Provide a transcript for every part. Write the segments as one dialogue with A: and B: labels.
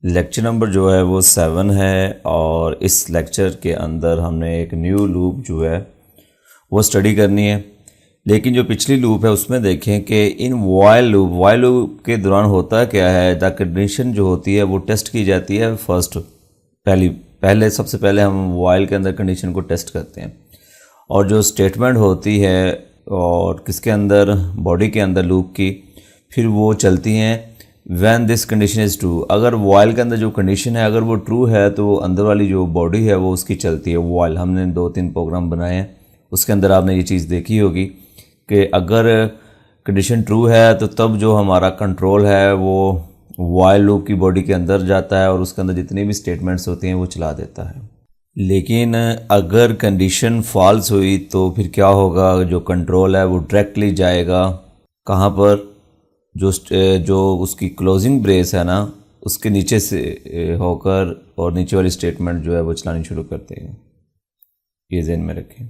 A: Lecture number जो है वो 7 है और इस लेक्चर के अंदर हमने एक न्यू लूप जो है वो स्टडी करनी है। लेकिन जो पिछली लूप है उसमें देखें कि इन वाइल लूप के दौरान होता क्या है, द कंडीशन जो होती है वो टेस्ट की जाती है। पहले सबसे पहले हम वाइल के अंदर कंडीशन को टेस्ट करते हैं और जो स्टेटमेंट होती है और किसके अंदर, बॉडी के अंदर लूप की, फिर वो चलती हैं when this condition is true. अगर वाइल के अंदर जो कंडीशन है अगर वो ट्रू है तो अंदर वाली जो बॉडी है वो उसकी चलती है वाइल। हमने 2-3 प्रोग्राम बनाए हैं, उसके अंदर आपने ये चीज़ देखी होगी कि अगर कंडीशन ट्रू है तो तब जो हमारा कंट्रोल है वो वाइल लूप की बॉडी के अंदर जाता है और उसके अंदर जितनी भी स्टेटमेंट्स होती हैं वो चला देता है। लेकिन अगर कंडीशन फॉल्स हुई तो फिर क्या होगा, जो कंट्रोल है वो डायरेक्टली जाएगा कहाँ पर, जो उसकी क्लोजिंग ब्रेस है ना उसके नीचे से होकर और नीचे वाली स्टेटमेंट जो है वो चलानी शुरू कर देगा। ये ज़हन में रखें।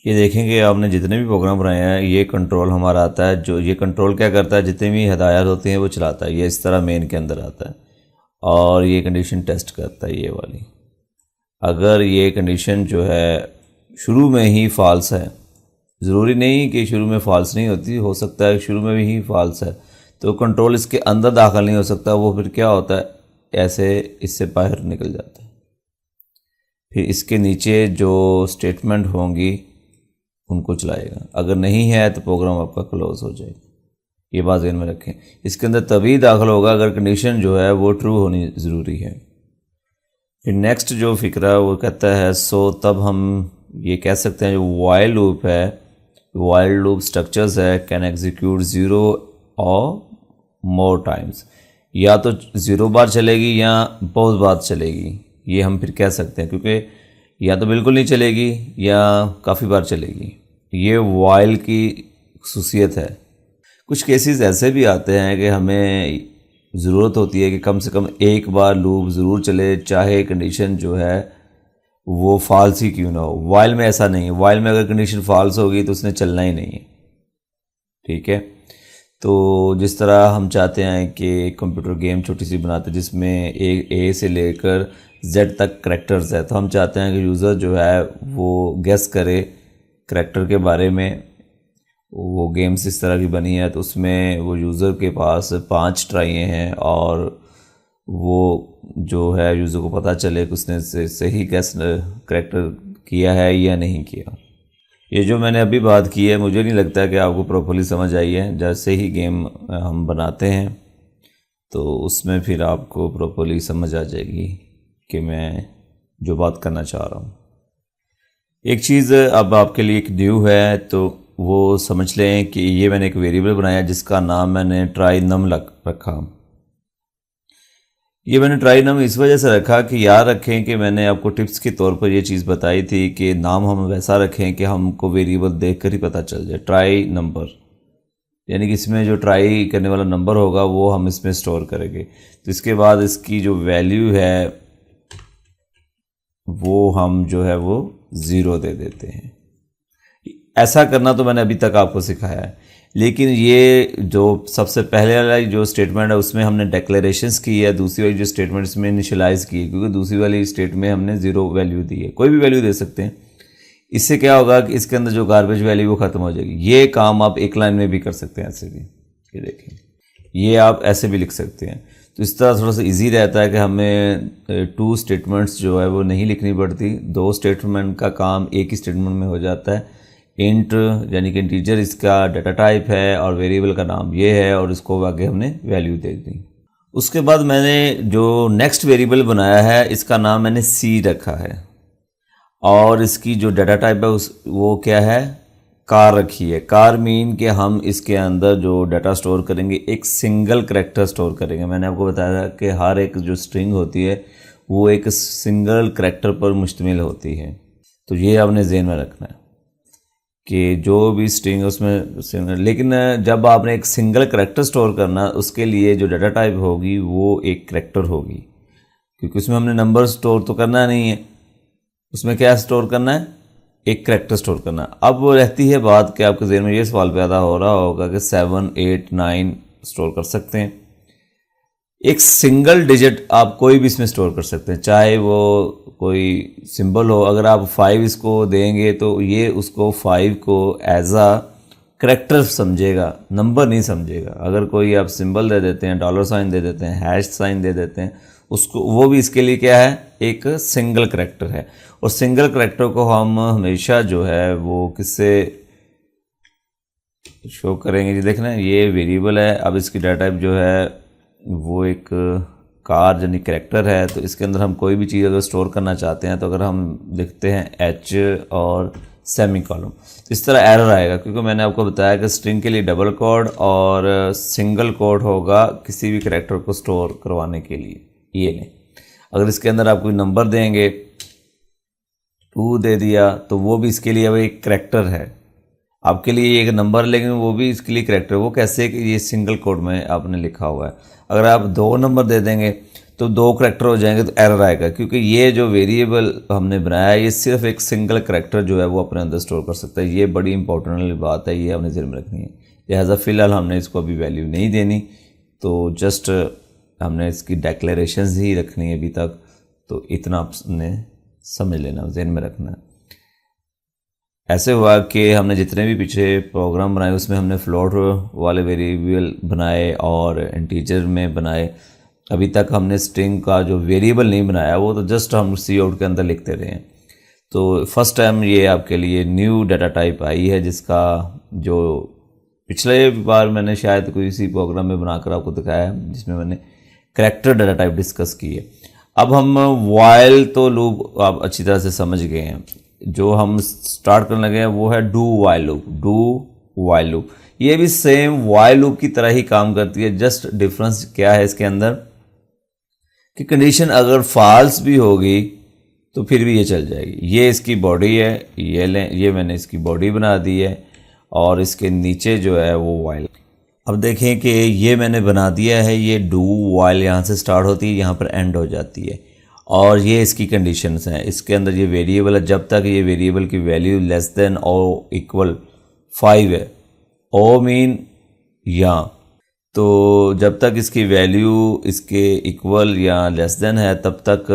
A: ये देखेंगे आपने जितने भी प्रोग्राम बनाए हैं ये कंट्रोल हमारा आता है। जो ये कंट्रोल क्या करता है, जितनी भी हदायत होती हैं वो चलाता है। ये इस तरह मेन के अंदर आता है और ये कंडीशन टेस्ट करता है ये वाली। अगर ये कंडीशन जो है शुरू में ही फॉल्स है, ज़रूरी नहीं कि शुरू में फॉल्स नहीं होती, हो सकता है शुरू में ही फॉल्स है, तो कंट्रोल इसके अंदर दाखिल नहीं हो सकता। वो फिर क्या होता है, ऐसे इससे बाहर निकल जाता है। फिर इसके नीचे जो स्टेटमेंट होंगी उनको चलाएगा। अगर नहीं है तो प्रोग्राम आपका क्लोज हो जाएगा। ये बात ध्यान में रखें। इसके अंदर तभी दाखिल होगा अगर कंडीशन जो है वो ट्रू होनी ज़रूरी है। फिर नेक्स्ट जो फ़िक्रा वो कहता है तब हम ये कह सकते हैं जो वाइल लूप है, वाइल लूप स्ट्रक्चर्स है कैन एग्जीक्यूट 0 और मोर टाइम्स। या तो 0 बार चलेगी या बहुत बार चलेगी, ये हम फिर कह सकते हैं, क्योंकि या तो बिल्कुल नहीं चलेगी या काफ़ी बार चलेगी। ये वाइल की खुसूसियत है। कुछ केसेस ऐसे भी आते हैं कि हमें ज़रूरत होती है कि कम से कम एक बार लूप ज़रूर चले, चाहे कंडीशन जो है वो फॉल्स ही क्यों ना हो। वाइल में ऐसा नहीं है। वाइल में अगर कंडीशन फॉल्स होगी तो उसने चलना ही नहीं है। ठीक है, तो जिस तरह हम चाहते हैं कि कंप्यूटर गेम छोटी सी बनाते हैं जिसमें ए से लेकर जेड तक करैक्टर्स है, तो हम चाहते हैं कि यूज़र जो है वो गेस करे करैक्टर के बारे में। वो गेम्स इस तरह की बनी है तो उसमें वो यूज़र के पास 5 ट्राइयाँ हैं और वो जो है यूज़र को पता चले कि उसने सही गेस करैक्टर किया है या नहीं किया। ये जो मैंने अभी बात की है मुझे नहीं लगता कि आपको प्रॉपर्ली समझ आई है। जैसे ही गेम हम बनाते हैं तो उसमें फिर आपको प्रॉपर्ली समझ आ जाएगी कि मैं जो बात करना चाह रहा हूँ। एक चीज़ अब आपके लिए एक न्यू है तो वो समझ लें कि ये मैंने एक वेरिएबल बनाया जिसका नाम मैंने ट्राई नम रखा। ये मैंने ट्राई नम इस वजह से रखा कि याद रखें कि मैंने आपको टिप्स के तौर पर ये चीज़ बताई थी कि नाम हम वैसा रखें कि हमको वेरिएबल देखकर ही पता चल जाए। ट्राई नंबर यानी कि इसमें जो ट्राई करने वाला नंबर होगा वो हम इसमें स्टोर करेंगे। तो इसके बाद इसकी जो वैल्यू है वो हम जो है वो 0 दे देते हैं। ऐसा करना तो मैंने अभी तक आपको सिखाया है, लेकिन ये जो सबसे पहले वाला जो स्टेटमेंट है उसमें हमने डिक्लेरेशंस की है, दूसरी वाली जो स्टेटमेंट इसमें इनिशियलाइज की है, क्योंकि दूसरी वाली स्टेट में हमने 0 वैल्यू दी है। कोई भी वैल्यू दे सकते हैं। इससे क्या होगा कि इसके अंदर जो गार्बेज वैल्यू वो ख़त्म हो जाएगी। ये काम आप एक लाइन में भी कर सकते हैं, ऐसे भी। ये देखें, ये आप ऐसे भी लिख सकते हैं। तो इस तरह थोड़ा सा इजी रहता है कि हमें 2 स्टेटमेंट्स जो है वो नहीं लिखनी पड़ती। 2 स्टेटमेंट का काम एक ही स्टेटमेंट में हो जाता है। इंट यानी कि इंटीजर इसका डाटा टाइप है और वेरिएबल का नाम ये है और इसको आगे हमने वैल्यू दे दी। उसके बाद मैंने जो नेक्स्ट वेरिएबल बनाया है इसका नाम मैंने सी रखा है और इसकी जो डाटा टाइप है वो क्या है, कार रखी है। कार मीन कि हम इसके अंदर जो डाटा स्टोर करेंगे एक सिंगल करैक्टर स्टोर करेंगे। मैंने आपको बताया कि हर एक जो स्ट्रिंग होती है वो एक सिंगल करैक्टर पर मुश्तमिल होती है। तो ये आपने ज़हन में रखना है कि जो भी स्ट्रिंग उसमें सिंगल, लेकिन जब आपने एक सिंगल करैक्टर स्टोर करना उसके लिए जो डाटा टाइप होगी वो एक करैक्टर होगी, क्योंकि उसमें हमने नंबर स्टोर तो करना नहीं है। उसमें क्या स्टोर करना है, एक करैक्टर स्टोर करना। अब वो रहती है बात कि आपके ज़हन में ये सवाल पैदा हो रहा होगा कि 7, 8, 9 स्टोर कर सकते हैं। एक सिंगल डिजिट आप कोई भी इसमें स्टोर कर सकते हैं, चाहे वो कोई सिंबल हो। अगर आप 5 इसको देंगे तो ये उसको 5 को एज अ करैक्टर समझेगा, नंबर नहीं समझेगा। अगर कोई आप सिंबल दे देते हैं, डॉलर साइन दे देते हैं, हैश साइन दे देते हैं, उसको वो भी इसके लिए क्या है, एक सिंगल करैक्टर है। और सिंगल करैक्टर को हम हमेशा जो है वो किससे शो करेंगे जी, देखना ये वेरिएबल है। अब इसकी डाटा टाइप जो है वो एक कार यानी करैक्टर है, तो इसके अंदर हम कोई भी चीज़ अगर स्टोर करना चाहते हैं तो अगर हम लिखते हैं एच और सेमी कॉलम तो इस तरह एरर आएगा, क्योंकि मैंने आपको बताया कि स्ट्रिंग के लिए डबल कोड और सिंगल कोड होगा किसी भी करैक्टर को स्टोर करवाने के लिए। ये नहीं, अगर इसके अंदर आप कोई नंबर देंगे 2 दे दिया तो वो भी इसके लिए अब एक करैक्टर है, आपके लिए एक नंबर, लेकिन वो भी इसके लिए करैक्टर। वो कैसे कि ये सिंगल कोड में आपने लिखा हुआ है। अगर आप 2 नंबर दे देंगे तो 2 करैक्टर हो जाएंगे तो एरर आएगा, क्योंकि ये जो वेरिएबल हमने बनाया है ये सिर्फ एक सिंगल करैक्टर जो है वो अपने अंदर स्टोर कर सकता है। ये बड़ी इंपॉर्टेंट बात है, ये हमने ध्यान में रखनी है। लिहाजा फ़िलहाल हमने इसको अभी वैल्यू नहीं देनी, तो जस्ट हमने इसकी डेक्लेरेशंस ही रखनी है अभी तक। तो इतना आपने समझ लेना, ध्यान में रखना है। ऐसे हुआ कि हमने जितने भी पीछे प्रोग्राम बनाए उसमें हमने फ्लोट वाले वेरिएबल बनाए और इंटीजर में बनाए। अभी तक हमने स्ट्रिंग का जो वेरिएबल नहीं बनाया, वो तो जस्ट हम सी आउट के अंदर लिखते रहे हैं। तो फर्स्ट टाइम ये आपके लिए न्यू डाटा टाइप आई है, जिसका जो पिछले बार मैंने शायद कोई इसी प्रोग्राम में बनाकर आपको दिखाया है, जिसमें मैंने करैक्टर डाटा टाइप डिस्कस की है। अब हम वाइल तो लूप आप अच्छी तरह से समझ गए हैं। जो हम स्टार्ट करने लगे हैं वो है do while loop. Do while loop ये भी सेम वाइल लूप की तरह ही काम करती है। जस्ट डिफरेंस क्या है इसके अंदर कि कंडीशन अगर फॉल्स भी होगी तो फिर भी ये चल जाएगी। ये इसकी बॉडी है, ये लें, ये मैंने इसकी बॉडी बना दी है और इसके नीचे जो है वो वाइल। अब देखें कि ये मैंने बना दिया है, ये डू वाइल यहाँ से स्टार्ट होती है, यहाँ पर एंड हो जाती है और ये इसकी कंडीशंस हैं। इसके अंदर ये वेरिएबल है, जब तक ये वेरिएबल की वैल्यू लेस देन और इक्वल 5 है, ओ मीन या, तो जब तक इसकी वैल्यू इसके इक्वल या लेस देन है तब तक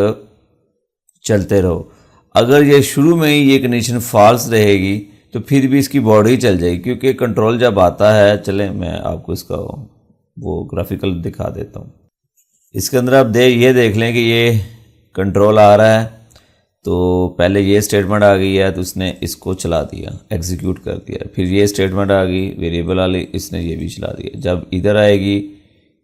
A: चलते रहो। अगर ये शुरू में ही ये कंडीशन फॉल्स रहेगी तो फिर भी इसकी बॉडी चल जाएगी, क्योंकि कंट्रोल जब आता है, चलें मैं आपको इसका वो ग्राफिकल दिखा देता हूँ। इसके अंदर आप ये देख लें कि ये कंट्रोल आ रहा है, तो पहले ये स्टेटमेंट आ गई है तो इसने इसको चला दिया, एग्जीक्यूट कर दिया। फिर ये स्टेटमेंट आ गई वेरिएबल वाली, इसने ये भी चला दिया। जब इधर आएगी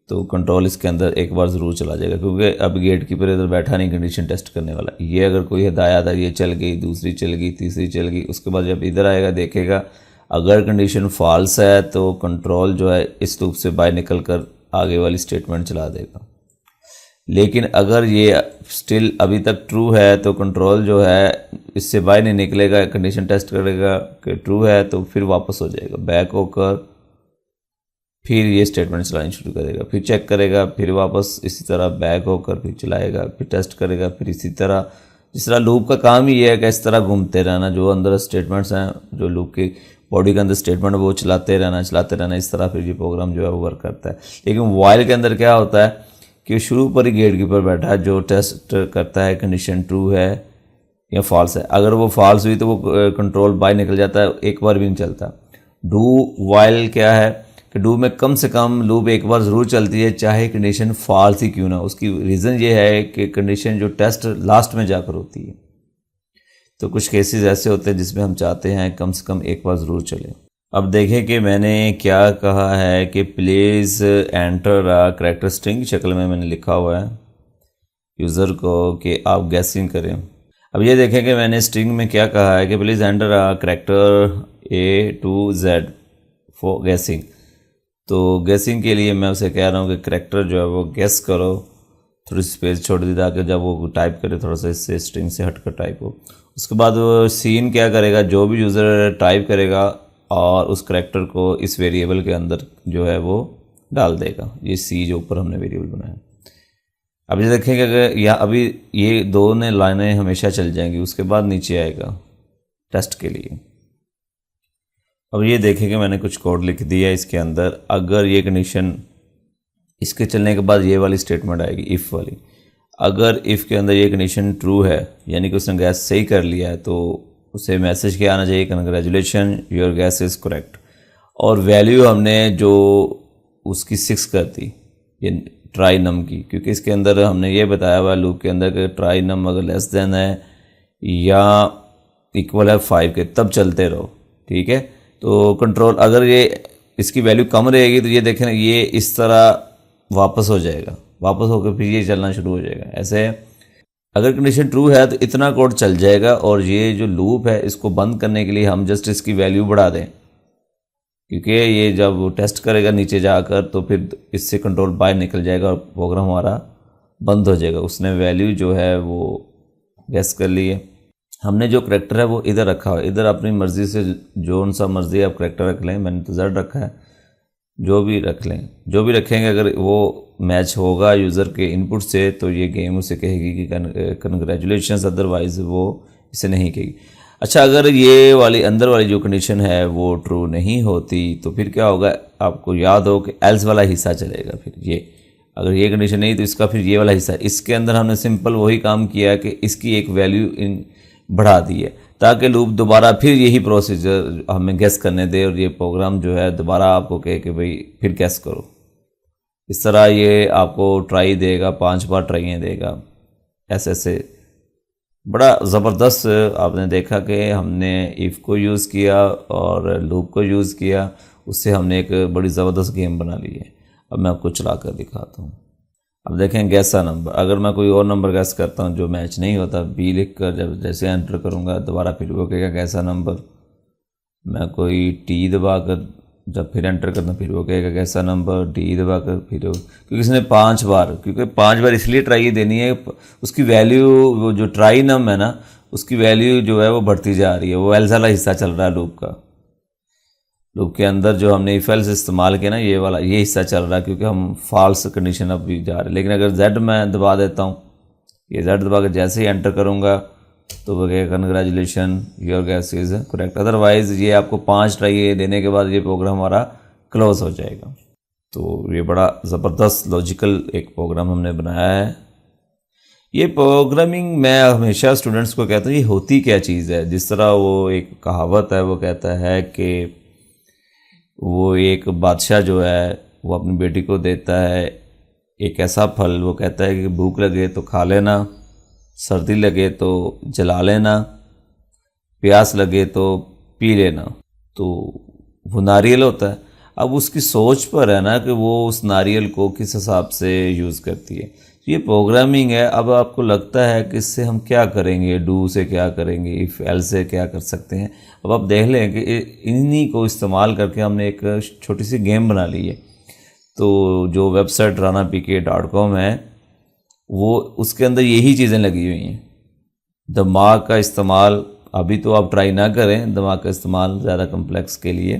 A: तो कंट्रोल इसके अंदर एक बार ज़रूर चला जाएगा, क्योंकि अब गेट कीपर इधर बैठा नहीं कंडीशन टेस्ट करने वाला। ये अगर कोई हिदायत है, ये चल गई, दूसरी चल गई, तीसरी चल गई, उसके बाद जब इधर आएगा देखेगा अगर कंडीशन फॉल्स है तो कंट्रोल जो है इस लूप से बाहर निकल कर आगे वाली स्टेटमेंट चला देगा। लेकिन अगर ये स्टिल अभी तक ट्रू है तो कंट्रोल जो है इससे बाहर नहीं निकलेगा, कंडीशन टेस्ट करेगा कि ट्रू है तो फिर वापस हो जाएगा, बैक होकर फिर ये स्टेटमेंट चलानी शुरू करेगा, फिर चेक करेगा, फिर वापस इसी तरह बैक होकर फिर चलाएगा, फिर टेस्ट करेगा, फिर इसी तरह। जिस तरह लूप का काम ही है कि इस तरह घूमते रहना, जो अंदर स्टेटमेंट्स हैं, जो लूप की बॉडी के अंदर स्टेटमेंट वो चलाते रहना, इस तरह फिर ये प्रोग्राम जो है वो वर्क करता है। लेकिन वाइल के अंदर क्या होता है कि शुरू पर ही गेट कीपर बैठा है जो टेस्ट करता है कंडीशन ट्रू है या फॉल्स है। अगर वो फॉल्स हुई तो वो कंट्रोल बाहर निकल जाता है, एक बार भी नहीं चलता। डू वाइल क्या है कि डू में कम से कम लूप एक बार ज़रूर चलती है, चाहे कंडीशन फॉल्स ही क्यों ना। उसकी रीज़न ये है कि कंडीशन जो टेस्ट लास्ट में जाकर होती है, तो कुछ केसेस ऐसे होते हैं जिसमें हम चाहते हैं कम से कम एक बार ज़रूर चले। अब देखें कि मैंने क्या कहा है कि please enter a character string की शक्ल में मैंने लिखा हुआ है यूज़र को कि आप गैसिंग करें। अब ये देखें कि मैंने स्ट्रिंग में क्या कहा है कि please enter a character A to Z for guessing. तो गैसिंग के लिए मैं उसे कह रहा हूँ कि करैक्टर जो है वो गैस करो, थोड़ी स्पेस छोड़ दी ताकि जब वो टाइप करे थोड़ा सा इससे स्ट्रिंग से हटकर टाइप हो। उसके बाद वो सीन क्या करेगा, जो भी यूज़र टाइप करेगा और उस करैक्टर को इस वेरिएबल के अंदर जो है वो डाल देगा, ये सी जो ऊपर हमने वेरिएबल बनाया। अब ये देखेंगे अगर या अभी ये दोनों लाइनें हमेशा चल जाएंगी, उसके बाद नीचे आएगा टेस्ट के लिए। अब ये देखेंगे मैंने कुछ कोड लिख दिया इसके अंदर, अगर ये कंडीशन इसके चलने के बाद ये वाली स्टेटमेंट आएगी इफ़ वाली। अगर इफ़ के अंदर ये कंडीशन ट्रू है यानी कि उसने गैस सही कर लिया है तो उसे मैसेज क्या आना चाहिए, congratulation your gas is correct. और वैल्यू हमने जो उसकी 6 कर दी ये ट्राई नम की, क्योंकि इसके अंदर हमने ये बताया हुआ लूप के अंदर कि ट्राई नम अगर लेस देन है या इक्वल है 5 के तब चलते रहो, ठीक है। तो कंट्रोल अगर ये इसकी वैल्यू कम रहेगी तो ये देखें ये इस तरह वापस हो जाएगा, वापस होकर फिर ये चलना शुरू हो जाएगा। ऐसे अगर कंडीशन ट्रू है तो इतना कोड चल जाएगा और ये जो लूप है इसको बंद करने के लिए हम जस्ट इसकी वैल्यू बढ़ा दें, क्योंकि ये जब वो टेस्ट करेगा नीचे जाकर तो फिर इससे कंट्रोल बाहर निकल जाएगा और प्रोग्राम हमारा बंद हो जाएगा। उसने वैल्यू जो है वो गेस कर ली है। हमने जो करेक्टर है वो इधर रखा हुआ है, इधर अपनी मर्ज़ी से जो सा मर्ज़ी आप करेक्टर रख लें, मैंने तो Z रखा है, जो भी रख लें, जो भी रखेंगे अगर वो मैच होगा यूज़र के इनपुट से तो ये गेम उसे कहेगी कि कंग्रेचुलेशंस, अदरवाइज़ वो इसे नहीं कहेगी। अच्छा, अगर ये वाली अंदर वाली जो कंडीशन है वो ट्रू नहीं होती तो फिर क्या होगा, आपको याद हो कि एल्स वाला हिस्सा चलेगा। फिर ये अगर ये कंडीशन नहीं तो इसका फिर ये वाला हिस्सा, इसके अंदर हमने सिंपल वही काम किया कि इसकी एक वैल्यू इन बढ़ा दी है ताकि लूप दोबारा फिर यही प्रोसीजर हमें गेस करने दे और ये प्रोग्राम जो है दोबारा आपको कहे कि भाई फिर गेस करो। इस तरह ये आपको ट्राई देगा, 5 बार ट्राइयाँ देगा। ऐसे बड़ा ज़बरदस्त आपने देखा कि हमने इफ़ को यूज़ किया और लूप को यूज़ किया, उससे हमने एक बड़ी ज़बरदस्त गेम बना ली है। अब मैं आपको चला कर दिखाता हूँ। अब देखें गैस अ नंबर, अगर मैं कोई और नंबर गैस करता हूँ जो मैच नहीं होता, बी लिख कर जब जैसे एंटर करूँगा दोबारा फिर वो कहेगा गैस अ नंबर। मैं कोई टी दबा कर जब फिर एंटर करता हूँ फिर वो कहेगा गैस अ नंबर, डी दबा कर फिर क्योंकि इसने 5 बार, क्योंकि 5 बार इसलिए ट्राई देनी है, उसकी वैल्यू वो जो ट्राई नम है ना उसकी वैल्यू जो है वो बढ़ती जा रही है। वो एल्स वाला हिस्सा चल रहा है लूप का, लूप के अंदर जो हमने इफ एल्स इस्तेमाल किया ना ये वाला ये हिस्सा चल रहा है, क्योंकि हम फॉल्स कंडीशन अब भी जा रहे हैं। लेकिन अगर जेड मैं दबा देता हूँ, ये जेड दबा कर जैसे ही एंटर करूँगा तो वो कहेगा congratulation your gas is correct. Otherwise ये आपको 5 ट्राई देने के बाद ये प्रोग्राम हमारा क्लोज हो जाएगा। तो ये बड़ा ज़बरदस्त लॉजिकल एक प्रोग्राम हमने बनाया है। ये प्रोग्रामिंग मैं हमेशा स्टूडेंट्स को कहता हूँ ये होती क्या चीज़ है। जिस तरह वो एक कहावत है वो कहता है कि वो एक बादशाह जो है वो अपनी बेटी को देता है एक ऐसा फल, वो कहता है कि भूख लगे तो खा लेना, सर्दी लगे तो जला लेना, प्यास लगे तो पी लेना। तो वो नारियल होता है। अब उसकी सोच पर है ना कि वो उस नारियल को किस हिसाब से यूज़ करती है। तो ये प्रोग्रामिंग है। अब आपको लगता है कि इससे हम क्या करेंगे, डू से क्या करेंगे, इफ़ एल से क्या कर सकते हैं। अब आप देख लें कि इन्हीं को इस्तेमाल करके हमने एक छोटी सी गेम बना ली है। तो जो वेबसाइट ranapk.com है वो उसके अंदर यही चीज़ें लगी हुई हैं। दिमाग का इस्तेमाल अभी तो आप ट्राई ना करें, दिमाग का इस्तेमाल ज़्यादा कम्प्लेक्स के लिए।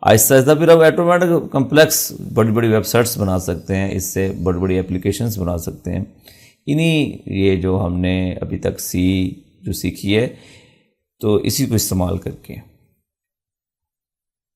A: आहिस्ता आहिस्ता फिर आप ऑटोमेटिक कम्प्लेक्स बड़ी बड़ी वेबसाइट्स बना सकते हैं, इससे बड़ी बड़ी एप्लीकेशंस बना सकते हैं। इन्हीं ये जो हमने अभी तक जो सीखी है तो इसी को इस्तेमाल करके